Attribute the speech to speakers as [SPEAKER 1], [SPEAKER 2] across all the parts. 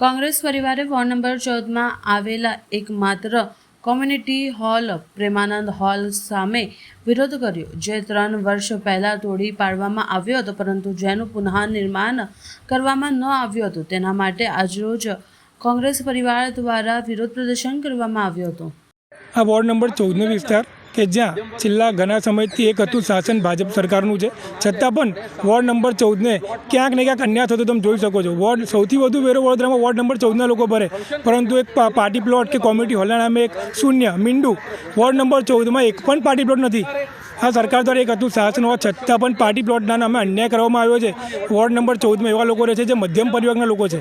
[SPEAKER 1] કોંગ્રેસ પરિવારે ward number 14 માં આવેલા એકમાત્ર કોમ્યુનિટી હોલ પ્રેમાનંદ હોલ સામે વિરોધ કર્યો, જે 3 વર્ષ પહેલા તોડી પાડવામાં આવ્યો હતો, પરંતુ જેનું પુનઃનિર્માણ કરવામાં ન આવ્યું હતું। તેના માટે આજરોજ કોંગ્રેસ પરિવાર દ્વારા વિરોધ પ્રદર્શન કરવામાં આવ્યું હતું।
[SPEAKER 2] આ વોર્ડ નંબર 14નો વિસ્તાર કે જ્યાં છેલ્લા ઘણા સમયથી એક હતું શાસન ભાજપ સરકારનું છે, છતાં પણ વોર્ડ નંબર 14ને ક્યાંક ને ક્યાંક અન્યાય થતો તમે જોઈ શકો છો। વોર્ડ સૌથી વધુ વેરો વડોદરામાં વોર્ડ નંબર 14ના લોકો ભરે, પરંતુ એક પાર્ટી પ્લોટ કે કોમ્યુનિટી હોલના નામે એક શૂન્ય મીંડું વોર્ડ નંબર 14માં એક પણ પાર્ટી પ્લોટ નથી। આ સરકાર દ્વારા એક હતું શાસન હોવા છતાં પણ પાર્ટી પ્લોટના નામે અન્યાય કરવામાં આવ્યો છે। વોર્ડ નંબર 14માં એવા લોકો રહે છે જે મધ્યમ પરિવારના લોકો છે,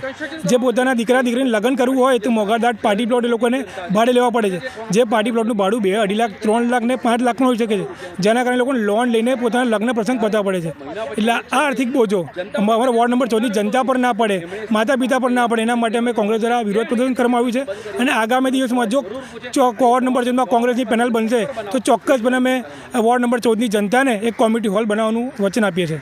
[SPEAKER 2] જે પોતાના દીકરા દીકરીને લગ્ન કરવું હોય તો મોંઘાદાટ પાર્ટી પ્લોટ એ લોકોને ભાડે લેવા પડે છે, જે પાર્ટી પ્લોટનું ભાડું 2, 2.5 લાખ, 3 લાખ ને 5 લાખનું હોઈ શકે છે, જેના કારણે લોકોને લોન લઈને પોતાના લગ્ન પ્રસંગ પતાવવા પડે છે। એટલે આ આર્થિક બોજો અમારા વોર્ડ નંબર 14ની જનતા પર ના પડે, માતા પિતા પર ના પડે, એના માટે અમે કોંગ્રેસ દ્વારા વિરોધ પ્રદર્શન કરવામાં આવ્યું છે। અને આગામી દિવસમાં જો વોર્ડ નંબર 14માં કોંગ્રેસની પેનલ બનશે તો ચોક્કસપણે અમે વોર્ડ નંબર 14ની જનતાને એક કોમ્યુનિટી હોલ બનાવવાનું વચન આપીએ છીએ।